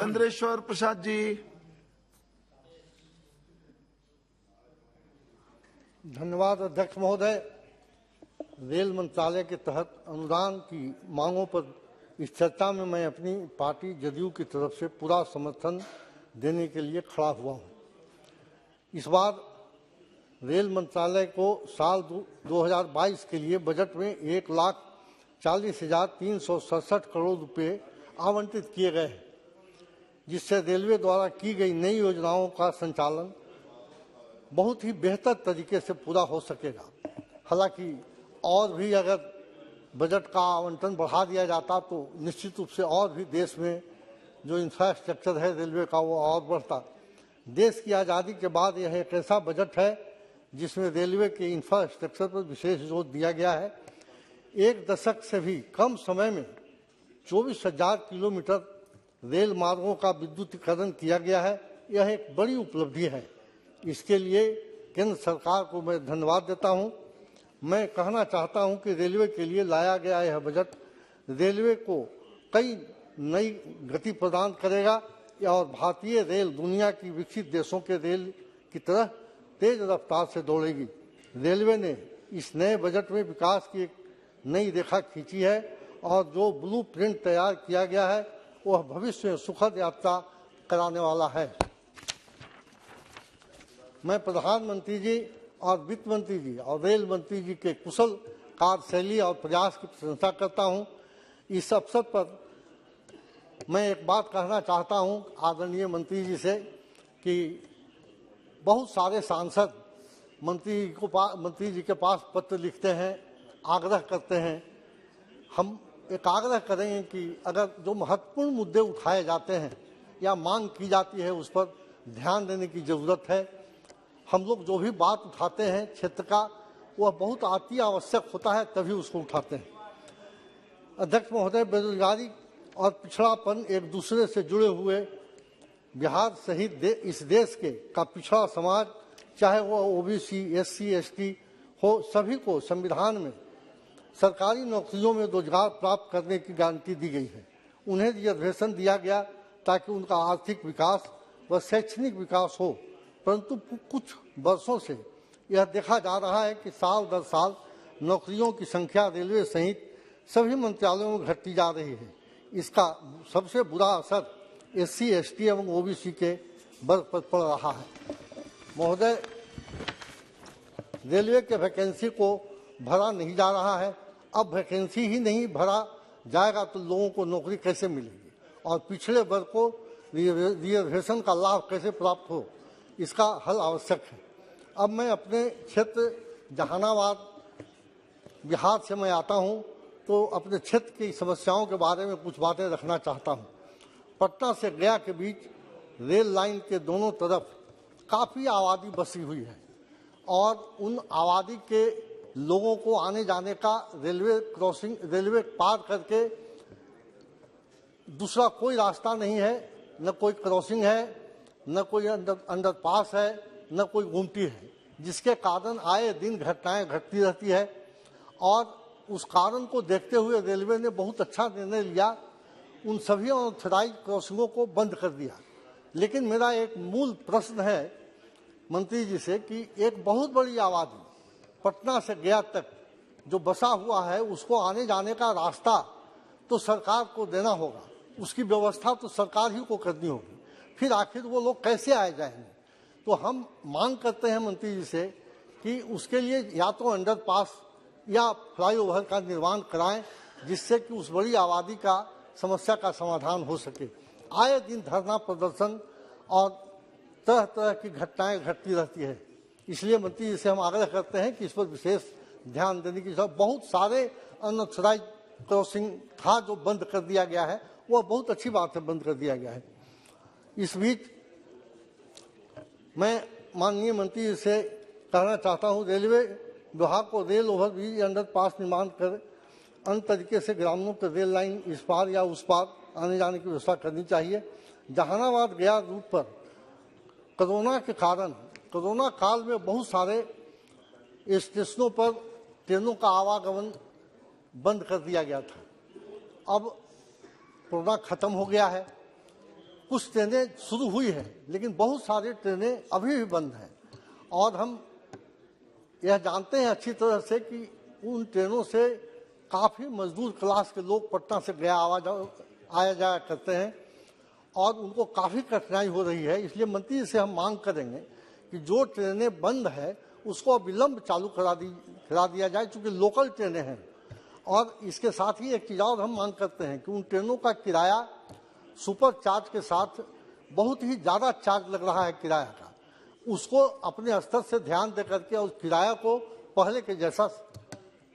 चंद्रेश्वर प्रसाद जी। धन्यवाद अध्यक्ष महोदय। रेल मंत्रालय के तहत अनुदान की मांगों पर इस चर्चा में मैं अपनी पार्टी जदयू की तरफ से पूरा समर्थन देने के लिए खड़ा हुआ हूं। इस बार रेल मंत्रालय को साल 2022 के लिए बजट में 1,40,367 करोड़ रुपए आवंटित किए गए हैं, जिससे रेलवे द्वारा की गई नई योजनाओं का संचालन बहुत ही बेहतर तरीके से पूरा हो सकेगा। हालांकि और भी अगर बजट का आवंटन बढ़ा दिया जाता तो निश्चित रूप से और भी देश में जो इंफ्रास्ट्रक्चर है रेलवे का वो और बढ़ता। देश की आज़ादी के बाद यह एक ऐसा बजट है जिसमें रेलवे के इंफ्रास्ट्रक्चर पर विशेष जोर दिया गया है। एक दशक से भी कम समय में 24,000 किलोमीटर रेल मार्गों का विद्युतीकरण किया गया है। यह एक बड़ी उपलब्धि है। इसके लिए केंद्र सरकार को मैं धन्यवाद देता हूं। मैं कहना चाहता हूं कि रेलवे के लिए लाया गया यह बजट रेलवे को कई नई गति प्रदान करेगा और भारतीय रेल दुनिया की विकसित देशों के रेल की तरह तेज रफ्तार से दौड़ेगी। रेलवे ने इस नए बजट में विकास की एक नई रेखा खींची है और जो ब्लूप्रिंट तैयार किया गया है वह भविष्य में सुखद यात्रा कराने वाला है। मैं प्रधानमंत्री जी और वित्त मंत्री जी और रेल मंत्री जी के कुशल कार्यशैली और प्रयास की प्रशंसा करता हूं। इस अवसर पर मैं एक बात कहना चाहता हूं आदरणीय मंत्री जी से कि बहुत सारे सांसद मंत्री जी के पास पत्र लिखते हैं, आग्रह करते हैं। हम एक आग्रह करेंगे कि अगर जो महत्वपूर्ण मुद्दे उठाए जाते हैं या मांग की जाती है उस पर ध्यान देने की जरूरत है। हम लोग जो भी बात उठाते हैं क्षेत्र का वह बहुत अति आवश्यक होता है, तभी उसको उठाते हैं। अध्यक्ष महोदय, बेरोजगारी और पिछड़ापन एक दूसरे से जुड़े हुए बिहार सहित इस देश का पिछड़ा समाज, चाहे वह ओबीसी, एससी, एसटी हो, सभी को संविधान में सरकारी नौकरियों में रोजगार प्राप्त करने की गारंटी दी गई है। उन्हें रिजर्वेशन दिया गया ताकि उनका आर्थिक विकास व शैक्षणिक विकास हो, परंतु कुछ वर्षों से यह देखा जा रहा है कि साल दर साल नौकरियों की संख्या रेलवे सहित सभी मंत्रालयों में घटती जा रही है। इसका सबसे बुरा असर एससी, एसटी एवं ओबीसी के वर्ग पर पड़ रहा है। महोदय, रेलवे के वैकेंसी को भरा नहीं जा रहा है। अब वैकेंसी ही नहीं भरा जाएगा तो लोगों को नौकरी कैसे मिलेगी और पिछड़े वर्ग को रिजर्वेशन का लाभ कैसे प्राप्त हो, इसका हल आवश्यक है। अब मैं अपने क्षेत्र जहानाबाद बिहार से मैं आता हूं तो अपने क्षेत्र की समस्याओं के बारे में कुछ बातें रखना चाहता हूं। पटना से गया के बीच रेल लाइन के दोनों तरफ काफ़ी आबादी बसी हुई है और उन आबादी के लोगों को आने जाने का रेलवे पार करके दूसरा कोई रास्ता नहीं है। न कोई क्रॉसिंग है, न कोई अंडरपास है, न कोई गुमटी है, जिसके कारण आए दिन घटनाएं घटती रहती है। और उस कारण को देखते हुए रेलवे ने बहुत अच्छा निर्णय लिया, उन सभी अनऑथराइज्ड क्रॉसिंगों को बंद कर दिया। लेकिन मेरा एक मूल प्रश्न है मंत्री जी से कि एक बहुत बड़ी आबादी पटना से गया तक जो बसा हुआ है, उसको आने जाने का रास्ता तो सरकार को देना होगा, उसकी व्यवस्था तो सरकार ही को करनी होगी। फिर आखिर वो लोग कैसे आए जाएंगे? तो हम मांग करते हैं मंत्री जी से कि उसके लिए या तो अंडरपास या फ्लाईओवर का निर्माण कराएं, जिससे कि उस बड़ी आबादी का समस्या का समाधान हो सके। आए दिन धरना प्रदर्शन और तरह तरह की घटनाएं घटती रहती है। इसलिए मंत्री जी से हम आग्रह करते हैं कि इस पर विशेष ध्यान देने की जरूरत। बहुत सारे अनऑथराइज्ड क्रॉसिंग था जो बंद कर दिया गया है, वह बहुत अच्छी बात है, बंद कर दिया गया है। इस बीच मैं माननीय मंत्री जी से कहना चाहता हूं, रेलवे विभाग को रेल ओवरब्रिज अंडरपास निर्माण कर अन्य तरीके से ग्रामीणों को रेल लाइन इस पार या उस पार आने जाने की व्यवस्था करनी चाहिए। जहानाबाद गया रूट पर कोरोना काल में बहुत सारे स्टेशनों पर ट्रेनों का आवागमन बंद कर दिया गया था। अब कोरोना खत्म हो गया है, कुछ ट्रेनें शुरू हुई हैं, लेकिन बहुत सारी ट्रेनें अभी भी बंद हैं। और हम यह जानते हैं अच्छी तरह से कि उन ट्रेनों से काफ़ी मजदूर क्लास के लोग पटना से गया आया जाया करते हैं और उनको काफ़ी कठिनाई हो रही है। इसलिए मंत्री जी से हम मांग करेंगे कि जो ट्रेनें बंद है उसको विलंब चालू करा दिया जाए, चूँकि लोकल ट्रेनें हैं। और इसके साथ ही एक चीज़ और हम मांग करते हैं कि उन ट्रेनों का किराया सुपर चार्ज के साथ बहुत ही ज़्यादा चार्ज लग रहा है किराया का, उसको अपने स्तर से ध्यान दे करके उस किराया को पहले के जैसा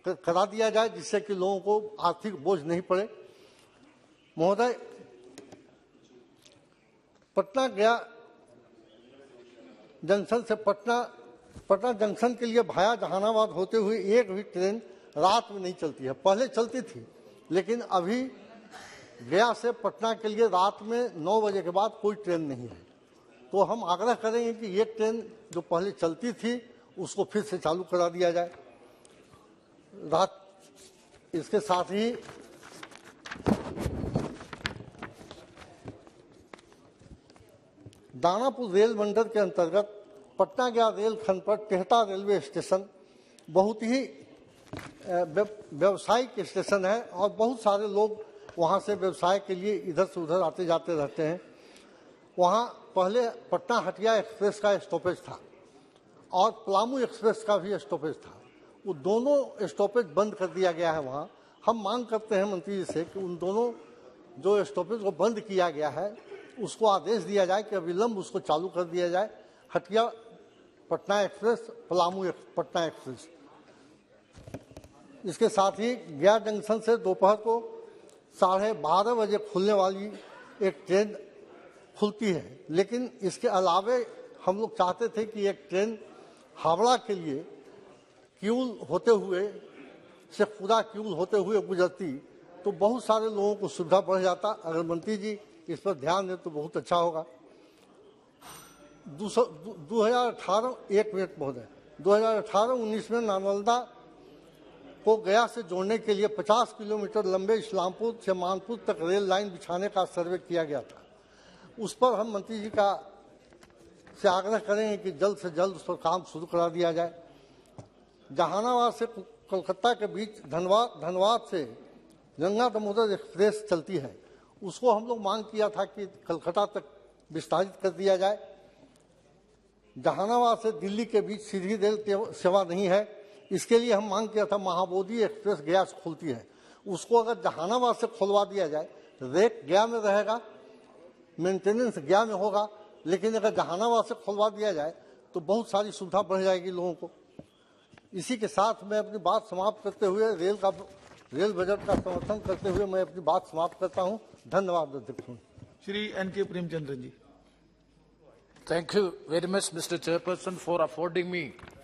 करा दिया जाए, जिससे कि लोगों को आर्थिक बोझ नहीं पड़े। महोदय, पटना गया जंक्शन से पटना जंक्शन के लिए भाया जहानाबाद होते हुए एक भी ट्रेन रात में नहीं चलती है। पहले चलती थी, लेकिन अभी गया से पटना के लिए रात में 9 बजे के बाद कोई ट्रेन नहीं है। तो हम आग्रह करेंगे कि ये ट्रेन जो पहले चलती थी उसको फिर से चालू करा दिया जाए। इसके साथ ही दानापुर रेल मंडल के अंतर्गत पटना गया रेल खंड पर टेहटा रेलवे स्टेशन बहुत ही व्यवसायिक स्टेशन है और बहुत सारे लोग वहां से व्यवसाय के लिए इधर से उधर आते जाते रहते हैं। वहां पहले पटना हटिया एक्सप्रेस का स्टॉपेज था और पलामू एक्सप्रेस का भी स्टॉपेज था। वो दोनों स्टॉपेज बंद कर दिया गया है। वहाँ हम मांग करते हैं मंत्री जी से कि उन दोनों जो स्टॉपेज को बंद किया गया है उसको आदेश दिया जाए कि अविलंब उसको चालू कर दिया जाए। Hatia Patna express, Palamu Patna express. इसके साथ ही गया जंक्शन से दोपहर को 12:30 बजे खुलने वाली एक ट्रेन खुलती है, लेकिन इसके अलावे हम लोग चाहते थे कि एक ट्रेन हावड़ा के लिए क्यूल होते हुए शेखपुरा क्यूल होते हुए गुजरती तो बहुत सारे लोगों को सुविधा बढ़ जाता। अगर मंत्री जी इस पर ध्यान दें तो बहुत अच्छा होगा। 2018-19 में नालंदा को गया से जोड़ने के लिए 50 किलोमीटर लंबे इस्लामपुर से मानपुर तक रेल लाइन बिछाने का सर्वे किया गया था। उस पर हम मंत्री जी से आग्रह करेंगे कि जल्द से जल्द उस पर काम शुरू करा दिया जाए। जहानाबाद से कोलकाता के बीच धनबाद से गंगा दामोदर एक्सप्रेस चलती है, उसको हम लोग मांग किया था कि कलकत्ता तक विस्तारित कर दिया जाए। जहानाबाद से दिल्ली के बीच सीधी रेल सेवा नहीं है, इसके लिए हम मांग किया था महाबोधि एक्सप्रेस गया से खुलती है, उसको अगर जहानाबाद से खुलवा दिया जाए, रेट गया में रहेगा, मेंटेनेंस गया में होगा, लेकिन अगर जहानाबाद से खुलवा दिया जाए तो बहुत सारी सुविधा बढ़ जाएगी लोगों को। इसी के साथ मैं अपनी बात समाप्त करते हुए रेल बजट का समर्थन करते हुए मैं अपनी बात समाप्त करता हूं। धन्यवाद अध्यक्ष। Shri N.K. Premchandra ji. Thank you very much, Mr. Chairperson, for affording me